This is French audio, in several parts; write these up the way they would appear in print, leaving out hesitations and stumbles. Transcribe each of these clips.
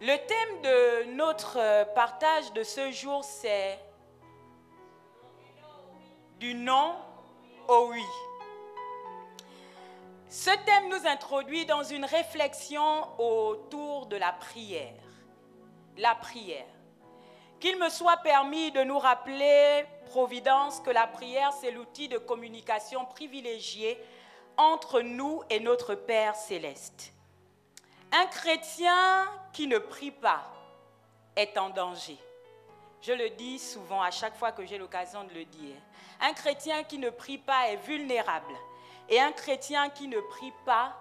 Le thème de notre partage de ce jour, c'est du non au oui. Ce thème nous introduit dans une réflexion autour de la prière. La prière. Qu'il me soit permis de nous rappeler, Providence, que la prière, c'est l'outil de communication privilégié entre nous et notre Père céleste. Un chrétien qui ne prie pas est en danger. Je le dis souvent à chaque fois que j'ai l'occasion de le dire. Un chrétien qui ne prie pas est vulnérable. Et un chrétien qui ne prie pas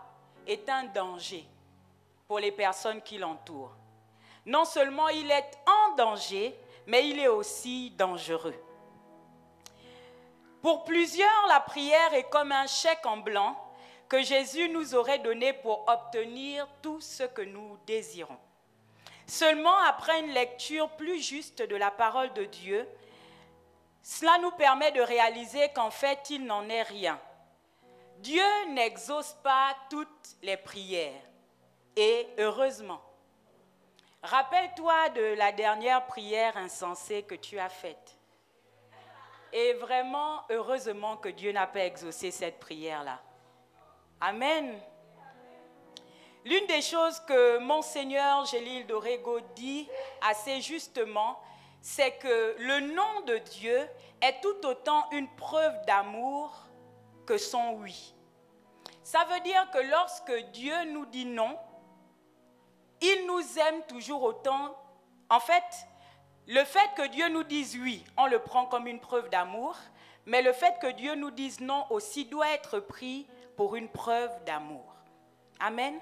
est un danger pour les personnes qui l'entourent. Non seulement il est en danger, mais il est aussi dangereux. Pour plusieurs, la prière est comme un chèque en blanc que Jésus nous aurait donné pour obtenir tout ce que nous désirons. Seulement, après une lecture plus juste de la parole de Dieu, cela nous permet de réaliser qu'en fait, il n'en est rien. Dieu n'exauce pas toutes les prières, et heureusement. Rappelle-toi de la dernière prière insensée que tu as faite. Et vraiment, heureusement que Dieu n'a pas exaucé cette prière-là. Amen. L'une des choses que Monseigneur Gélil d'Orego dit assez justement, c'est que le nom de Dieu est tout autant une preuve d'amour que son oui. Ça veut dire que lorsque Dieu nous dit non, il nous aime toujours autant. En fait, le fait que Dieu nous dise oui, on le prend comme une preuve d'amour, mais le fait que Dieu nous dise non aussi doit être pris pour une preuve d'amour. Amen.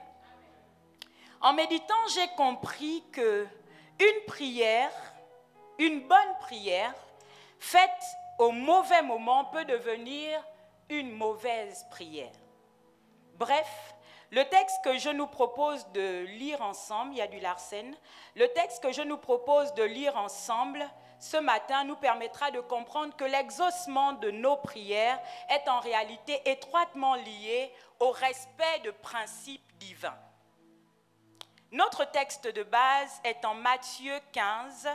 En méditant, j'ai compris que une prière, une bonne prière, faite au mauvais moment peut devenir une mauvaise prière. Bref, le texte que je nous propose de lire ensemble, il y a du Larsen, le texte que je nous propose de lire ensemble ce matin nous permettra de comprendre que l'exaucement de nos prières est en réalité étroitement lié au respect de principes divins. Notre texte de base est en Matthieu 15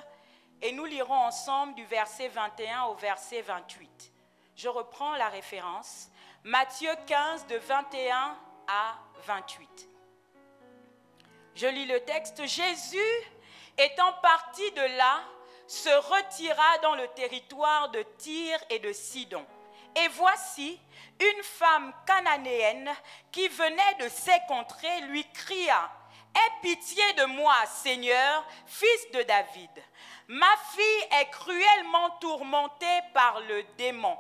et nous lirons ensemble du verset 21 au verset 28. Je reprends la référence. Matthieu 15 de 21 à 28. Je lis le texte. Jésus, étant parti de là, se retira dans le territoire de Tyr et de Sidon. Et voici, une femme cananéenne qui venait de ces contrées lui cria: « Aie pitié de moi, Seigneur, fils de David. Ma fille est cruellement tourmentée par le démon. »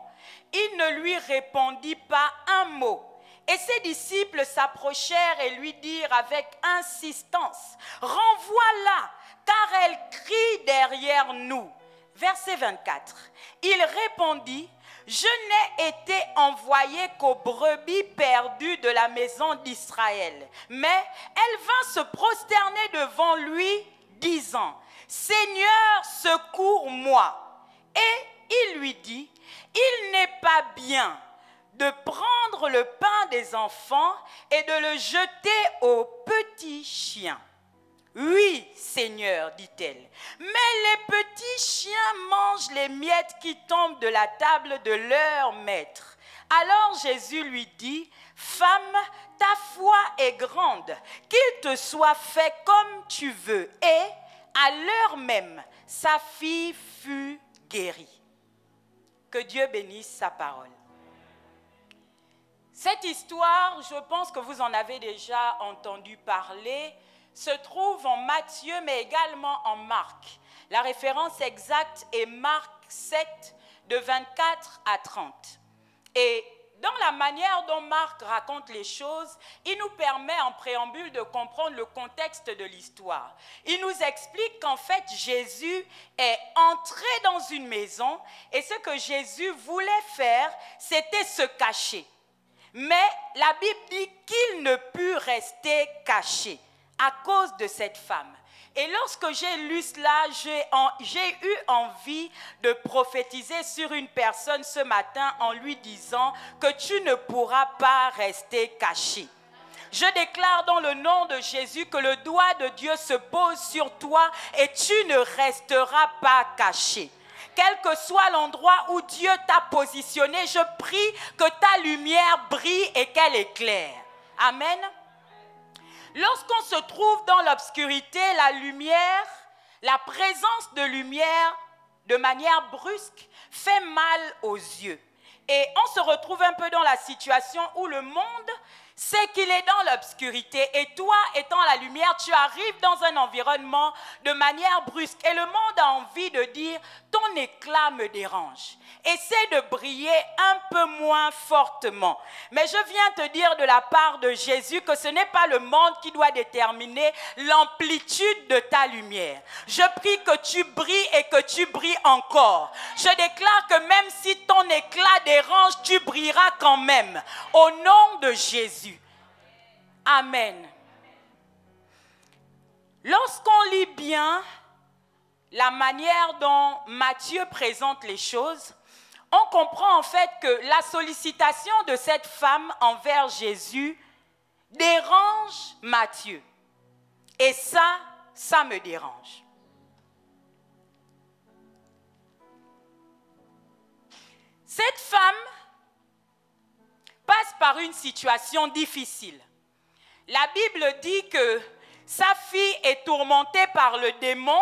Il ne lui répondit pas un mot. Et ses disciples s'approchèrent et lui dirent avec insistance: « Renvoie-la, car elle crie derrière nous. » Verset 24. Il répondit: « Je n'ai été envoyé qu'aux brebis perdues de la maison d'Israël. » Mais elle vint se prosterner devant lui, disant: « Seigneur, secours-moi. » Et il lui dit: « Il n'est pas bien de prendre le pain des enfants et de le jeter aux petits chiens. » « Oui, Seigneur, dit-elle, mais les petits chiens mangent les miettes qui tombent de la table de leur maître. » Alors Jésus lui dit: « Femme, ta foi est grande, qu'il te soit fait comme tu veux. » Et à l'heure même, sa fille fut guérie. Que Dieu bénisse sa parole. Cette histoire, je pense que vous en avez déjà entendu parler, se trouve en Matthieu, mais également en Marc. La référence exacte est Marc 7, de 24 à 30. Et dans la manière dont Marc raconte les choses, il nous permet en préambule de comprendre le contexte de l'histoire. Il nous explique qu'en fait, Jésus est entré dans une maison et ce que Jésus voulait faire, c'était se cacher. Mais la Bible dit qu'il ne put rester caché à cause de cette femme. Et lorsque j'ai lu cela, j'ai eu envie de prophétiser sur une personne ce matin en lui disant que tu ne pourras pas rester caché. Je déclare dans le nom de Jésus que le doigt de Dieu se pose sur toi et tu ne resteras pas caché. Quel que soit l'endroit où Dieu t'a positionné, je prie que ta lumière brille et qu'elle éclaire. Amen. Lorsqu'on se trouve dans l'obscurité, la lumière, la présence de lumière de manière brusque fait mal aux yeux. Et on se retrouve un peu dans la situation où le monde sait qu'il est dans l'obscurité et toi, étant la lumière, tu arrives dans un environnement de manière brusque et le monde a envie de dire « ton éclat me dérange ». Essaie de briller un peu moins fortement. Mais je viens te dire de la part de Jésus que ce n'est pas le monde qui doit déterminer l'amplitude de ta lumière. Je prie que tu brilles et que tu brilles encore. Je déclare que même si ton éclat dérange, tu brilleras quand même. Au nom de Jésus. Amen. Lorsqu'on lit bien la manière dont Matthieu présente les choses, on comprend en fait que la sollicitation de cette femme envers Jésus dérange Matthieu. Et ça me dérange. Cette femme passe par une situation difficile. La Bible dit que sa fille est tourmentée par le démon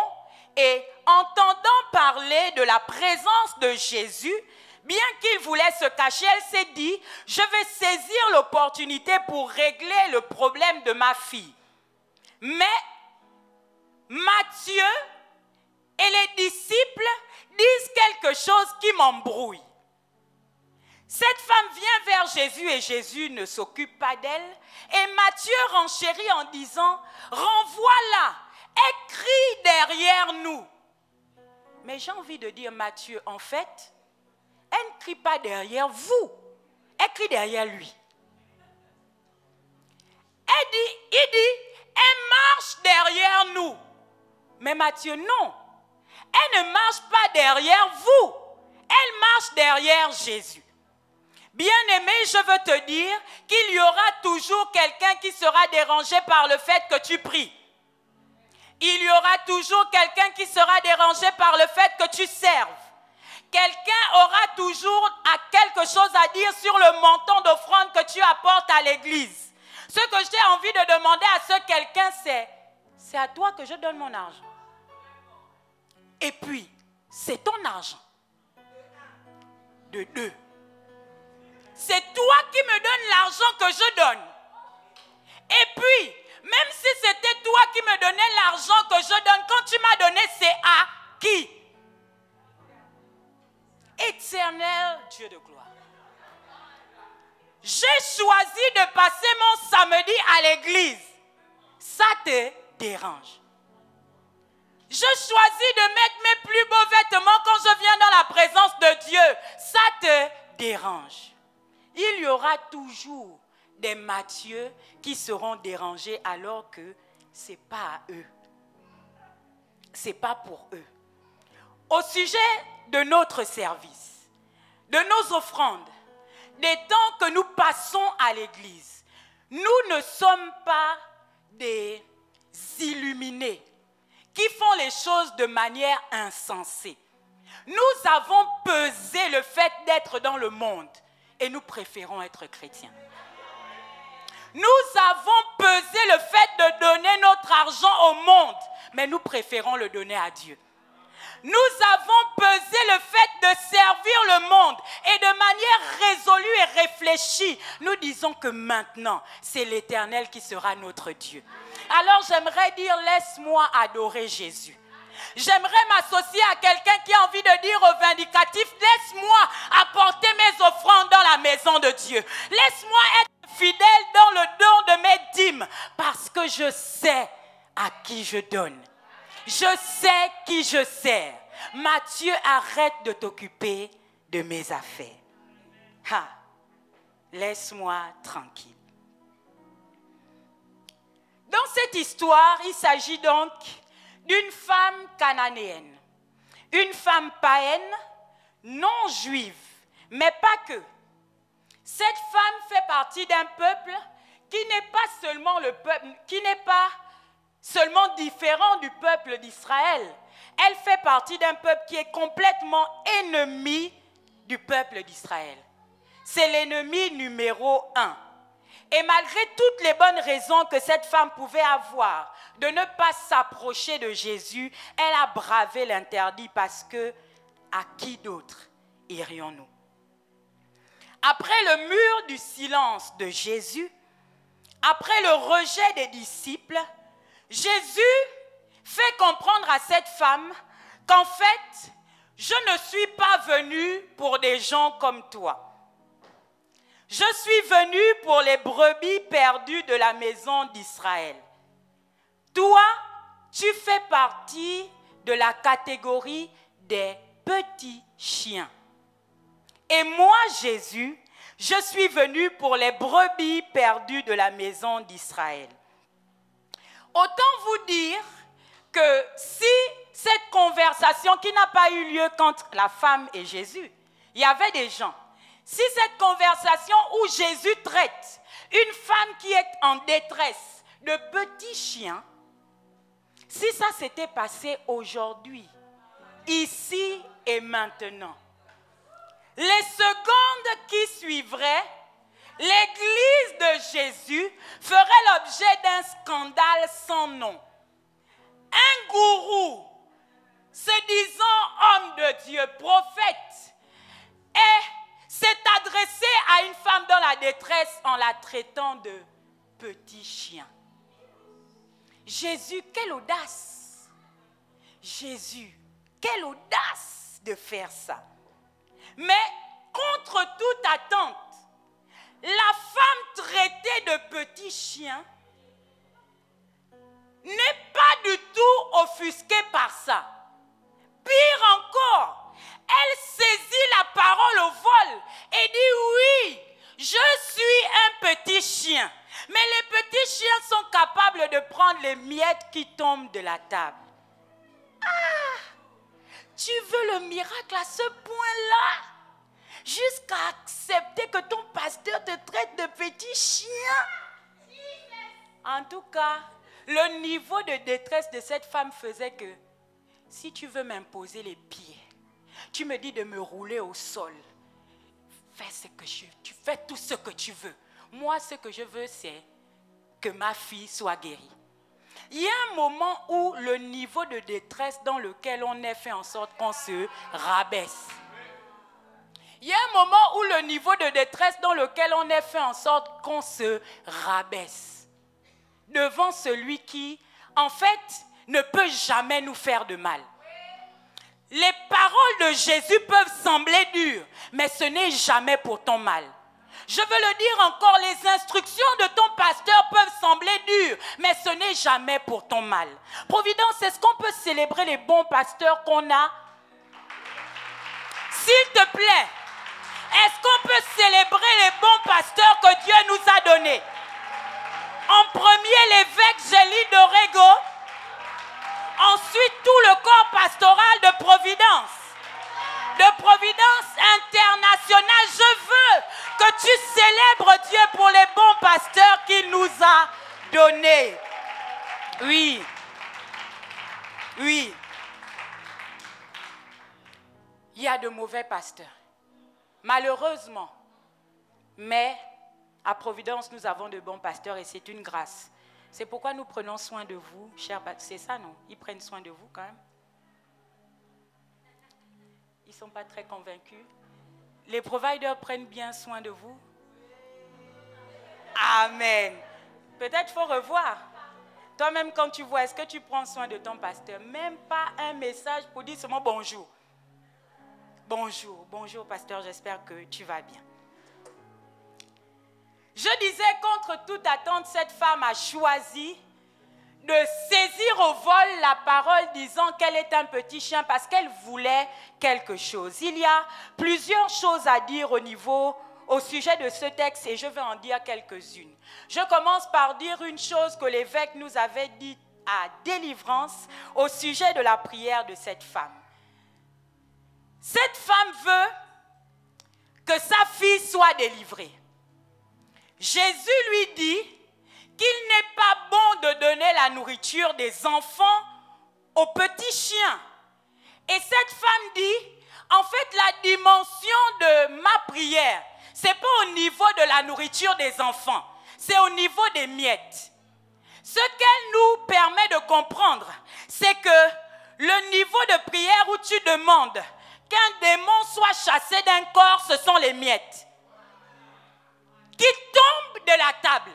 et entendant parler de la présence de Jésus, bien qu'il voulait se cacher, elle s'est dit, je vais saisir l'opportunité pour régler le problème de ma fille. Mais Matthieu et les disciples disent quelque chose qui m'embrouille. Cette femme vient vers Jésus et Jésus ne s'occupe pas d'elle. Et Matthieu renchérit en disant, renvoie-la, elle crie derrière nous. Mais j'ai envie de dire, Matthieu, en fait, elle ne crie pas derrière vous, elle crie derrière lui. Il dit, elle marche derrière nous. Mais Matthieu, non, elle ne marche pas derrière vous, elle marche derrière Jésus. Bien-aimé, je veux te dire qu'il y aura toujours quelqu'un qui sera dérangé par le fait que tu pries. Il y aura toujours quelqu'un qui sera dérangé par le fait que tu serves. Quelqu'un aura toujours quelque chose à dire sur le montant d'offrande que tu apportes à l'église. Ce que j'ai envie de demander à ce quelqu'un, c'est à toi que je donne mon argent. Et puis, c'est ton argent. De deux. C'est toi qui me donnes l'argent que je donne. Et puis, même si c'était toi qui me donnais l'argent que je donne, quand tu m'as donné, c'est à qui? Éternel Dieu de gloire. J'ai choisi de passer mon samedi à l'église. Ça te dérange. Je choisis de mettre mes plus beaux vêtements quand je viens dans la présence de Dieu. Ça te dérange. Il y aura toujours des Matthieu qui seront dérangés alors que ce n'est pas à eux. Ce n'est pas pour eux. Au sujet de notre service, de nos offrandes, des temps que nous passons à l'église, nous ne sommes pas des illuminés qui font les choses de manière insensée. Nous avons pesé le fait d'être dans le monde et nous préférons être chrétiens. Nous avons pesé le fait de donner notre argent au monde, mais nous préférons le donner à Dieu. Nous avons pesé le fait de servir le monde et de manière résolue et réfléchie, nous disons que maintenant, c'est l'Éternel qui sera notre Dieu. Alors j'aimerais dire, laisse-moi adorer Jésus. J'aimerais m'associer à quelqu'un qui a envie de dire au vindicatif, laisse-moi apporter mes offrandes dans la maison de Dieu. Laisse-moi être fidèle dans le don de mes dîmes parce que je sais à qui je donne. Je sais qui je sers. Matthieu, arrête de t'occuper de mes affaires. Ha, laisse-moi tranquille. Dans cette histoire, il s'agit donc d'une femme cananéenne, une femme païenne, non juive, mais pas que. Cette femme fait partie d'un peuple qui n'est pas seulement différent du peuple d'Israël. Elle fait partie d'un peuple qui est complètement ennemi du peuple d'Israël. C'est l'ennemi numéro 1. Et malgré toutes les bonnes raisons que cette femme pouvait avoir de ne pas s'approcher de Jésus, elle a bravé l'interdit parce que à qui d'autre irions-nous? Après le mur du silence de Jésus, après le rejet des disciples, Jésus fait comprendre à cette femme qu'en fait, je ne suis pas venu pour des gens comme toi. Je suis venu pour les brebis perdues de la maison d'Israël. Toi, tu fais partie de la catégorie des petits chiens. Et moi, Jésus, je suis venu pour les brebis perdues de la maison d'Israël. Autant vous dire que si cette conversation qui n'a pas eu lieu entre la femme et Jésus, il y avait des gens. Si cette conversation où Jésus traite une femme qui est en détresse de petits chiens, si ça s'était passé aujourd'hui, ici et maintenant, les secondes qui suivraient, l'Église de Jésus ferait l'objet d'un scandale sans nom. Un gourou, se disant homme de Dieu, prophète, s'est adressé à une femme dans la détresse en la traitant de petit chien. Jésus, quelle audace! Jésus, quelle audace de faire ça! Mais contre toute attente, la femme traitée de petit chien n'est pas du tout offusquée par ça. Pire encore, elle saisit la parole au vol et dit oui, je suis un petit chien. Mais les petits chiens sont capables de prendre les miettes qui tombent de la table. Ah, tu veux le miracle à ce point-là? Jusqu'à accepter que ton pasteur te traite de petit chien? En tout cas, le niveau de détresse de cette femme faisait que si tu veux m'imposer les pieds, tu me dis de me rouler au sol, tu fais tout ce que tu veux. Moi, ce que je veux, c'est que ma fille soit guérie. Il y a un moment où le niveau de détresse dans lequel on est fait en sorte qu'on se rabaisse. Il y a un moment où le niveau de détresse dans lequel on est fait en sorte qu'on se rabaisse devant celui qui, en fait, ne peut jamais nous faire de mal. Les paroles de Jésus peuvent sembler dures, mais ce n'est jamais pour ton mal. Je veux le dire encore, les instructions de ton pasteur peuvent sembler dures, mais ce n'est jamais pour ton mal. Providence, est-ce qu'on peut célébrer les bons pasteurs qu'on a? S'il te plaît, est-ce qu'on peut célébrer les bons pasteurs que Dieu nous a donnés? En premier, l'évêque Gély d'Orego. Ensuite, tout le corps pastoral de Providence internationale. Je veux que tu célèbres Dieu pour les bons pasteurs qu'il nous a donnés. Oui. Oui. Il y a de mauvais pasteurs. Malheureusement. Mais à Providence, nous avons de bons pasteurs et c'est une grâce. C'est pourquoi nous prenons soin de vous, chers pasteurs. C'est ça, non? Ils prennent soin de vous quand même. Ils ne sont pas très convaincus. Les providers prennent bien soin de vous. Amen. Peut-être qu'il faut revoir. Toi-même, quand tu vois, est-ce que tu prends soin de ton pasteur? Même pas un message pour dire seulement bonjour. Bonjour, bonjour pasteur, j'espère que tu vas bien. Je disais, contre toute attente, cette femme a choisi de saisir au vol la parole disant qu'elle est un petit chien parce qu'elle voulait quelque chose. Il y a plusieurs choses à dire au sujet de ce texte et je vais en dire quelques-unes. Je commence par dire une chose que l'évêque nous avait dit à délivrance au sujet de la prière de cette femme. Cette femme veut que sa fille soit délivrée. Jésus lui dit qu'il la nourriture des enfants aux petits chiens. Et cette femme dit, en fait, la dimension de ma prière, ce n'est pas au niveau de la nourriture des enfants, c'est au niveau des miettes. Ce qu'elle nous permet de comprendre, c'est que le niveau de prière où tu demandes qu'un démon soit chassé d'un corps, ce sont les miettes qui tombent de la table.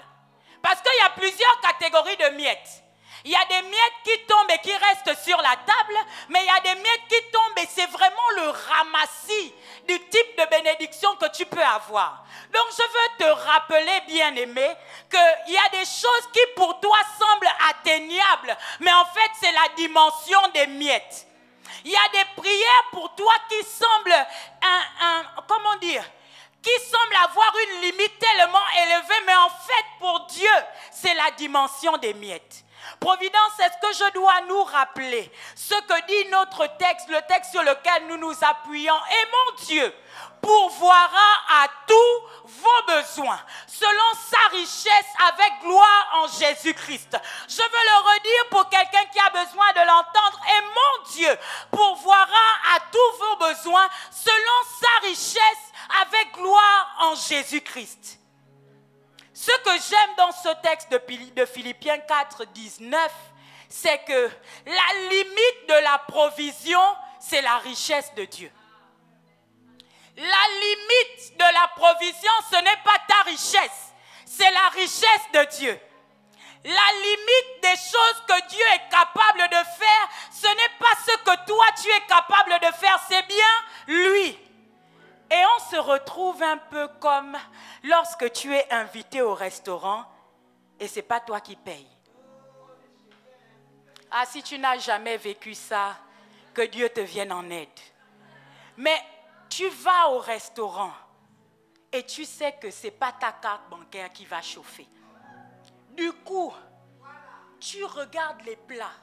Parce qu'il y a plusieurs catégories de miettes. Il y a des miettes qui tombent et qui restent sur la table, mais il y a des miettes qui tombent et c'est vraiment le ramassis du type de bénédiction que tu peux avoir. Donc je veux te rappeler, bien-aimé, qu'il y a des choses qui pour toi semblent atteignables, mais en fait c'est la dimension des miettes. Il y a des prières pour toi qui semblent, comment dire, qui semblent avoir une limite tellement élevée, mais en fait pour Dieu, c'est la dimension des miettes. Providence, est-ce que je dois nous rappeler ce que dit notre texte, le texte sur lequel nous nous appuyons? Et mon Dieu pourvoira à tous vos besoins, selon sa richesse avec gloire en Jésus-Christ. Je veux le redire pour quelqu'un qui a besoin de l'entendre. Et mon Dieu pourvoira à tous vos besoins, selon sa richesse avec gloire en Jésus-Christ. Ce que j'aime dans ce texte de Philippiens 4, 19, c'est que la limite de la provision, c'est la richesse de Dieu. La limite de la provision, ce n'est pas ta richesse, c'est la richesse de Dieu. La limite des choses que Dieu est capable de faire, ce n'est pas ce que toi tu es capable de faire, c'est bien lui. Et on se retrouve un peu comme lorsque tu es invité au restaurant et ce n'est pas toi qui payes. Ah, si tu n'as jamais vécu ça, que Dieu te vienne en aide. Mais tu vas au restaurant et tu sais que ce n'est pas ta carte bancaire qui va chauffer. Du coup, tu regardes les plats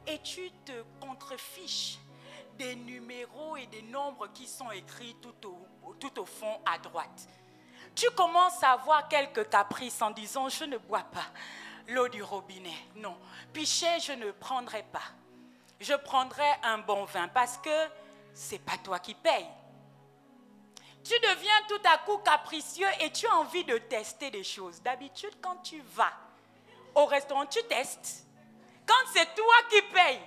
et tu te contrefiches des numéros et des nombres qui sont écrits tout au fond à droite. Tu commences à avoir quelques caprices en disant, je ne bois pas l'eau du robinet. Non, pichet, je ne prendrai pas. Je prendrai un bon vin parce que ce n'est pas toi qui payes. Tu deviens tout à coup capricieux et tu as envie de tester des choses. D'habitude, quand tu vas au restaurant, tu testes. Quand c'est toi qui payes,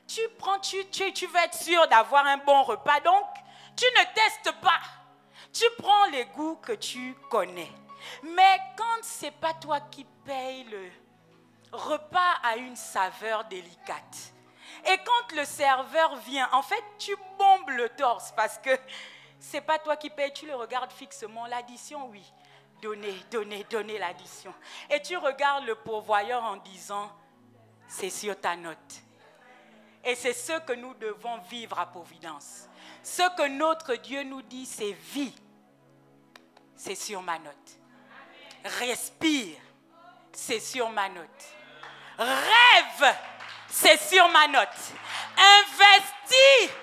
tu veux être sûr d'avoir un bon repas, donc tu ne testes pas. Tu prends les goûts que tu connais. Mais quand ce n'est pas toi qui payes, le repas a une saveur délicate. Et quand le serveur vient, en fait, tu bombes le torse parce que ce n'est pas toi qui payes, tu le regardes fixement. L'addition, oui. Donnez l'addition. Et tu regardes le pourvoyeur en disant, c'est sur ta note. Et c'est ce que nous devons vivre à Providence. Ce que notre Dieu nous dit, c'est vie. C'est sur ma note. Respire, c'est sur ma note. Rêve, c'est sur ma note. Investis,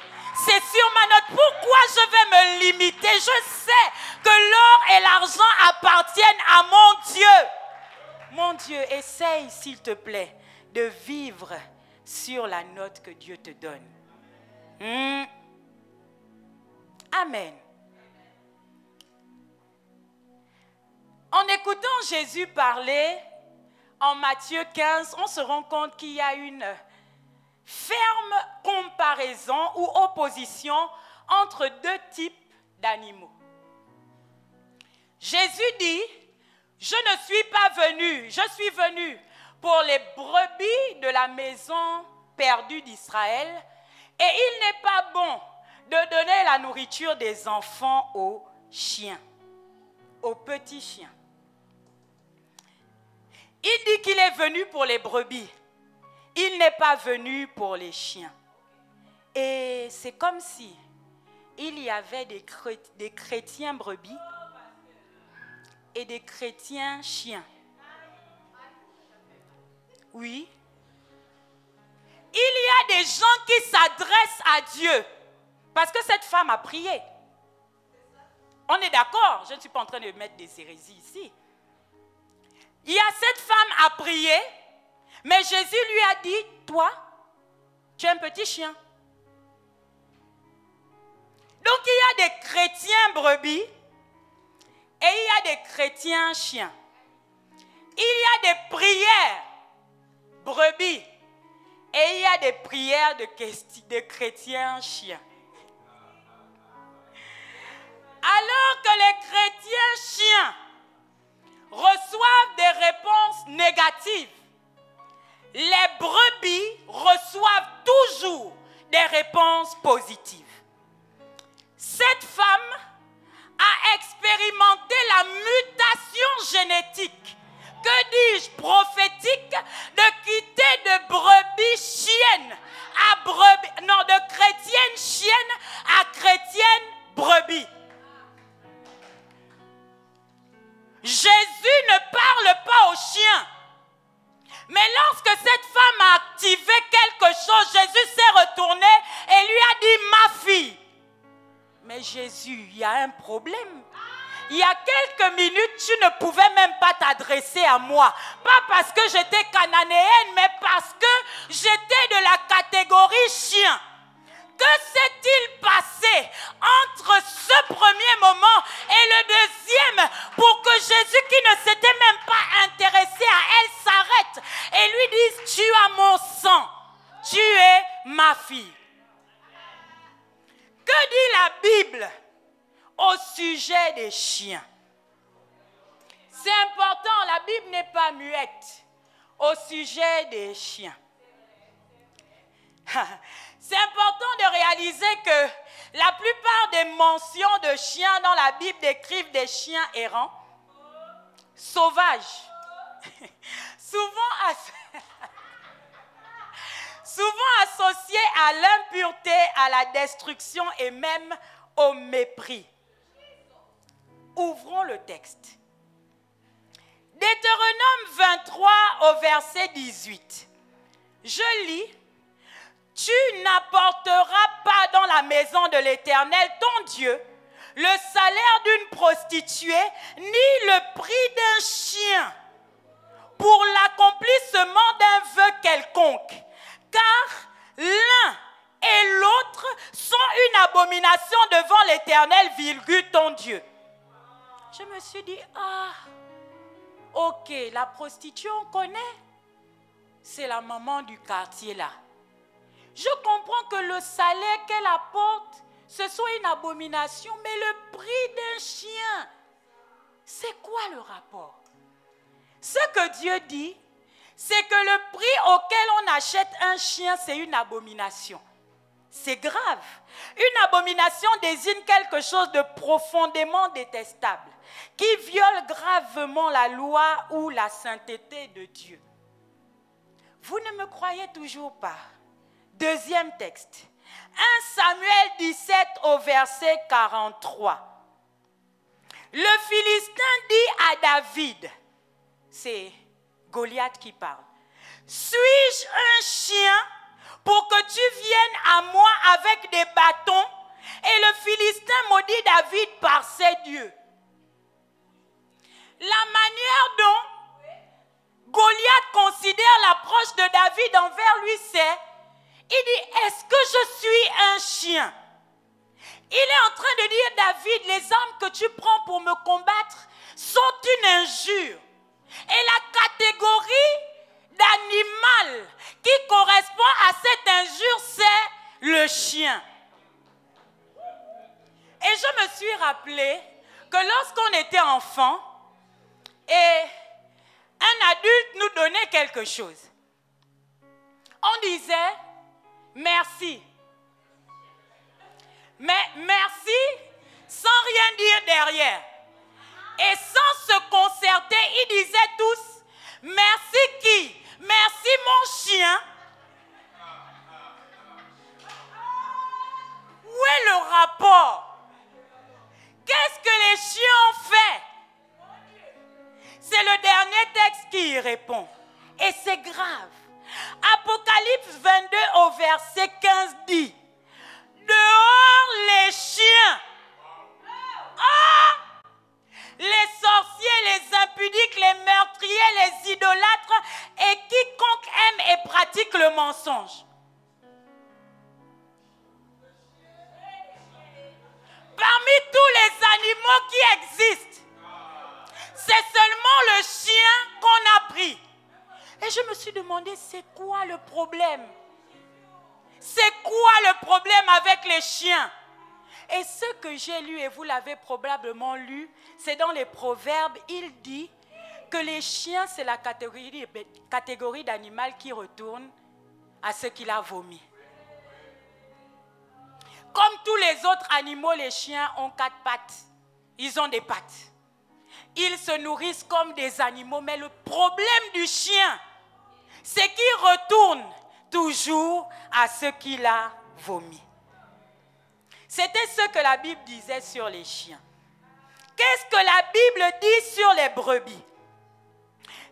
c'est sur ma note. Pourquoi je vais me limiter? Je sais que l'or et l'argent appartiennent à mon Dieu. Mon Dieu, essaye, s'il te plaît, de vivre sur la note que Dieu te donne. Amen. En écoutant Jésus parler en Matthieu 15, on se rend compte qu'il y a une ferme comparaison ou opposition entre deux types d'animaux. Jésus dit, je ne suis pas venu, je suis venu pour les brebis de la maison perdue d'Israël, et il n'est pas bon de donner la nourriture des enfants aux chiens, aux petits chiens. Il dit qu'il est venu pour les brebis. Il n'est pas venu pour les chiens. Et c'est comme si il y avait des chrétiens brebis et des chrétiens chiens. Oui. Il y a des gens qui s'adressent à Dieu parce que cette femme a prié. On est d'accord? Je ne suis pas en train de mettre des hérésies ici. Il y a cette femme à prier, Mais Jésus lui a dit, toi, tu es un petit chien. Donc il y a des chrétiens brebis et il y a des chrétiens chiens. Il y a des prières brebis et il y a des prières de chrétiens chiens. Alors que les chrétiens chiens reçoivent des réponses négatives, les brebis reçoivent toujours des réponses positives. Cette femme a expérimenté la mutation génétique, que dis-je, prophétique, de quitter de brebis chiennes à brebis, non, de chrétiennes chiennes à chrétiennes brebis. Jésus ne parle pas aux chiens. Mais lorsque cette femme a activé quelque chose, Jésus s'est retourné et lui a dit, ma fille. Mais Jésus, il y a un problème. Il y a quelques minutes, tu ne pouvais même pas t'adresser à moi. Pas parce que j'étais cananéenne, mais parce que j'étais de la catégorie chien. Que s'est-il passé entre ce premier moment et le deuxième pour que Jésus, qui ne s'était même pas intéressé à elle, s'arrête et lui dise, tu as mon sang, tu es ma fille. Que dit la Bible au sujet des chiens? C'est important, la Bible n'est pas muette au sujet des chiens. C'est important de réaliser que la plupart des mentions de chiens dans la Bible décrivent des chiens errants, sauvages, souvent associés à l'impureté, à la destruction et même au mépris. Ouvrons le texte. Deutéronome 23 au verset 18. Je lis. Tu n'apporteras pas dans la maison de l'Éternel, ton Dieu, le salaire d'une prostituée, ni le prix d'un chien, pour l'accomplissement d'un vœu quelconque, car l'un et l'autre sont une abomination devant l'Éternel, virgule, ton Dieu. Je me suis dit, ok, la prostituée, on connaît. C'est la maman du quartier là. Je comprends que le salaire qu'elle apporte, ce soit une abomination, mais le prix d'un chien, c'est quoi le rapport? Ce que Dieu dit, c'est que le prix auquel on achète un chien, c'est une abomination. C'est grave. Une abomination désigne quelque chose de profondément détestable, qui viole gravement la loi ou la sainteté de Dieu. Vous ne me croyez toujours pas? Deuxième texte. 1 Samuel 17 au verset 43. Le Philistin dit à David, c'est Goliath qui parle, suis-je un chien pour que tu viennes à moi avec des bâtons? Et le Philistin maudit David par ses dieux. La manière dont Goliath considère l'approche de David envers lui, c'est, il dit, est-ce que je suis un chien? Il est en train de dire, David, les armes que tu prends pour me combattre sont une injure. Et la catégorie d'animal qui correspond à cette injure, c'est le chien. Et je me suis rappelé que lorsqu'on était enfant et un adulte nous donnait quelque chose, on disait merci. Mais merci sans rien dire derrière. Et sans se concerter, ils disaient tous, merci qui? Merci mon chien. Où est le rapport? Qu'est-ce que les chiens ont fait? C'est le dernier texte qui y répond. Et c'est grave. Apocalypse 22 au verset 15 dit, dehors les chiens. Les sorciers, les impudiques, les meurtriers, les idolâtres et quiconque mensonge. Parmi tous les animaux qui existent, c'est seulement le chien qu'on a pris. Et je me suis demandé, c'est quoi le problème? C'est quoi le problème avec les chiens? Et ce que j'ai lu, et vous l'avez probablement lu, c'est dans les Proverbes, il dit que les chiens, c'est la catégorie d'animal qui retourne à ce qu'il a vomi. Comme tous les autres animaux, les chiens ont 4 pattes. Ils ont des pattes. Ils se nourrissent comme des animaux, mais le problème du chien, c'est qu'il retourne toujours à ce qu'il a vomi. C'était ce que la Bible disait sur les chiens. Qu'est-ce que la Bible dit sur les brebis?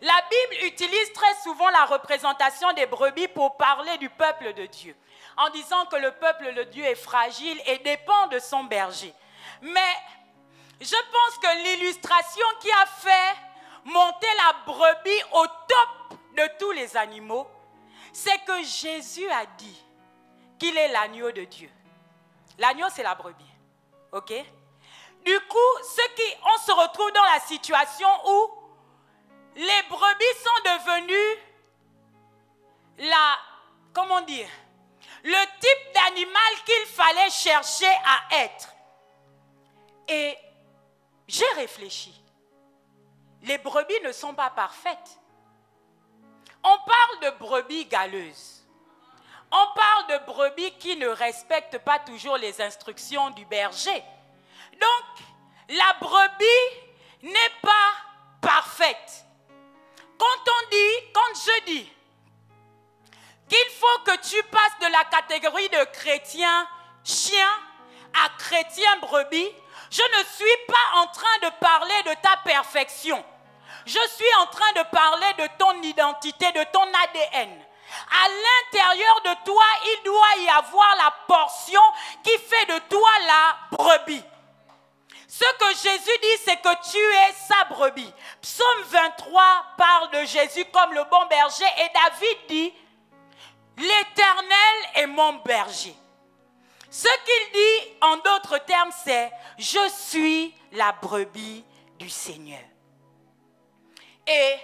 La Bible utilise très souvent la représentation des brebis pour parler du peuple de Dieu, en disant que le peuple de Dieu est fragile et dépend de son berger. Mais je pense que l'illustration qui a fait monter la brebis au top de tous les animaux, c'est que Jésus a dit qu'il est l'agneau de Dieu. L'agneau, c'est la brebis. OK? Du coup, on se retrouve dans la situation où les brebis sont devenues le type d'animal qu'il fallait chercher à être. Et j'ai réfléchi. Les brebis ne sont pas parfaites. On parle de brebis galeuses. On parle de brebis qui ne respectent pas toujours les instructions du berger. Donc, la brebis n'est pas parfaite. Quand je dis qu'il faut que tu passes de la catégorie de chrétien chien à chrétien brebis, je ne suis pas en train de parler de ta perfection. Je suis en train de parler de ton identité, de ton ADN. À l'intérieur de toi, il doit y avoir la portion qui fait de toi la brebis. Ce que Jésus dit, c'est que tu es sa brebis. Psaume 23 parle de Jésus comme le bon berger et David dit, l'Éternel est mon berger. Ce qu'il dit en d'autres termes, c'est je suis la brebis du Seigneur. Et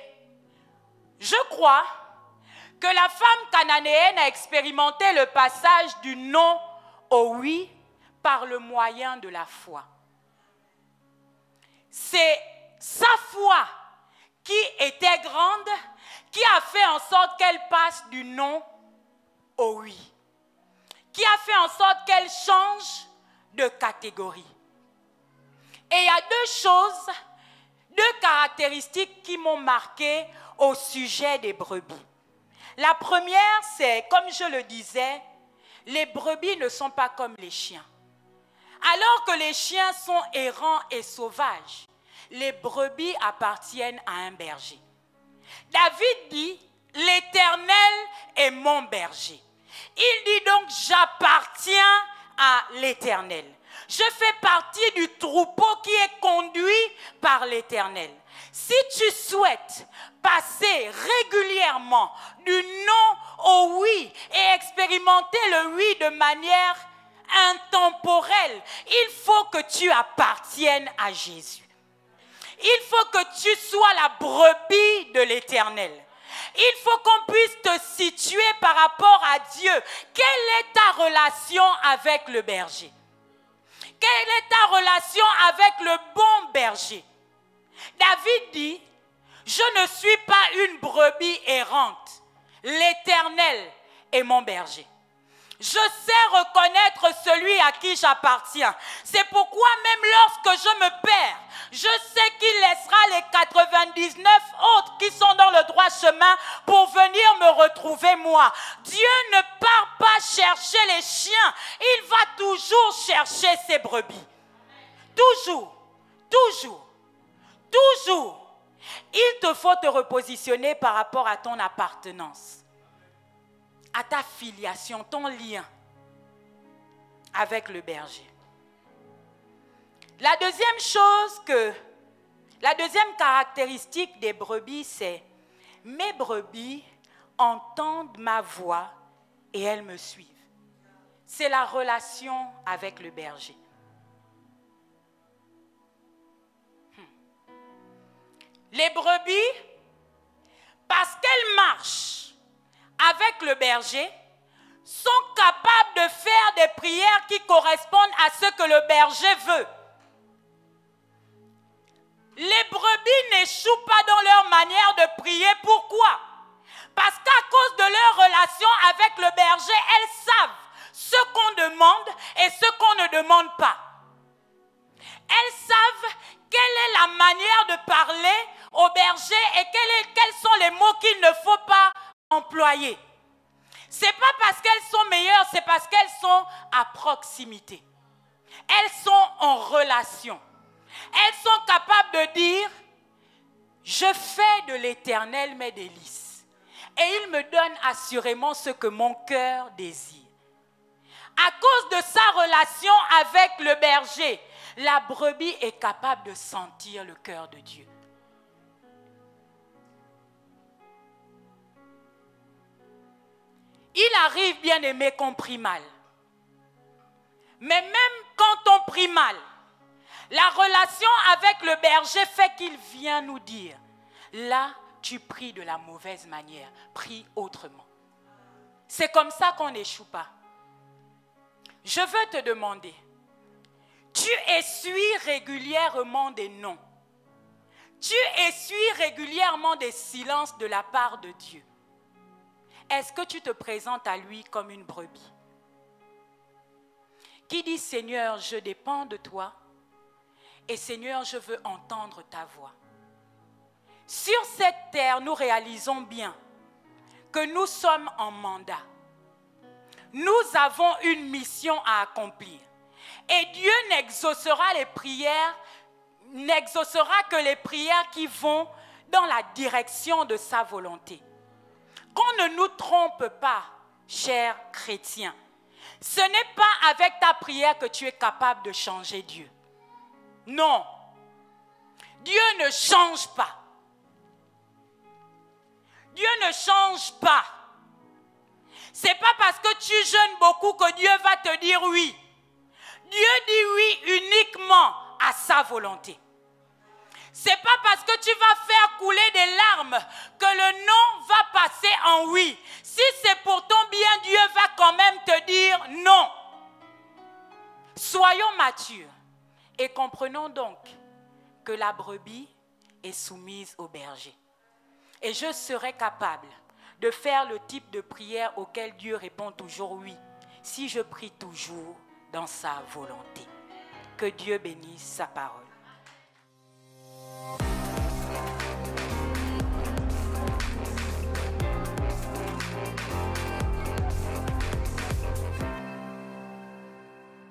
je crois que la femme cananéenne a expérimenté le passage du non au oui par le moyen de la foi. C'est sa foi qui était grande qui a fait en sorte qu'elle passe du non au oui, qui a fait en sorte qu'elle change de catégorie. Et il y a deux caractéristiques qui m'ont marqué au sujet des brebis. La première, c'est, comme je le disais, les brebis ne sont pas comme les chiens. Alors que les chiens sont errants et sauvages, les brebis appartiennent à un berger. David dit, l'Éternel est mon berger. Il dit donc, j'appartiens à l'Éternel. Je fais partie du troupeau qui est conduit par l'Éternel. Si tu souhaites passer régulièrement du non au oui et expérimenter le oui de manière intemporelle, il faut que tu appartiennes à Jésus. Il faut que tu sois la brebis de l'Éternel. Il faut qu'on puisse te situer par rapport à Dieu. Quelle est ta relation avec le berger? Quelle est ta relation avec le bon berger? David dit, je ne suis pas une brebis errante. L'Éternel est mon berger. Je sais reconnaître celui à qui j'appartiens. C'est pourquoi même lorsque je me perds, je sais qu'il laissera les 99 autres qui sont dans le droit chemin pour venir me retrouver moi. Dieu ne part pas chercher les chiens, il va toujours chercher ses brebis. Toujours, toujours, toujours. Il te faut te repositionner par rapport à ton appartenance, à ta filiation, ton lien avec le berger. La deuxième caractéristique des brebis, c'est mes brebis entendent ma voix et elles me suivent. C'est la relation avec le berger. Les brebis, parce qu'elles marchent avec le berger, sont capables de faire des prières qui correspondent à ce que le berger veut. Les brebis n'échouent pas dans leur manière de prier. Pourquoi? Parce qu'à cause de leur relation avec le berger, elles savent ce qu'on demande et ce qu'on ne demande pas. Elles savent quelle est la manière de parler au berger et quels sont les mots qu'il ne faut pas employer. Ce n'est pas parce qu'elles sont meilleures, c'est parce qu'elles sont à proximité. Elles sont en relation. Elles sont capables de dire, je fais de l'Éternel mes délices. Et il me donne assurément ce que mon cœur désire. À cause de sa relation avec le berger, la brebis est capable de sentir le cœur de Dieu. Il arrive, bien aimé, qu'on prie mal. Mais même quand on prie mal, la relation avec le berger fait qu'il vient nous dire, là, tu pries de la mauvaise manière, prie autrement. C'est comme ça qu'on n'échoue pas. Je veux te demander, tu essuies régulièrement des non. Tu essuies régulièrement des silences de la part de Dieu. Est-ce que tu te présentes à lui comme une brebis qui dit, Seigneur, je dépends de toi et Seigneur, je veux entendre ta voix. Sur cette terre, nous réalisons bien que nous sommes en mandat. Nous avons une mission à accomplir. Et Dieu n'exaucera les prières, n'exaucera que les prières qui vont dans la direction de sa volonté. Qu'on ne nous trompe pas, chers chrétiens. Ce n'est pas avec ta prière que tu es capable de changer Dieu. Non. Dieu ne change pas. Dieu ne change pas. C'est pas parce que tu jeûnes beaucoup que Dieu va te dire oui. Dieu dit oui uniquement à sa volonté. C'est pas parce que tu vas faire couler des larmes que le non va passer en oui. Si c'est pour ton bien, Dieu va quand même te dire non. Soyons matures et comprenons donc que la brebis est soumise au berger. Et je serai capable de faire le type de prière auquel Dieu répond toujours oui, si je prie toujours dans sa volonté. Que Dieu bénisse sa parole.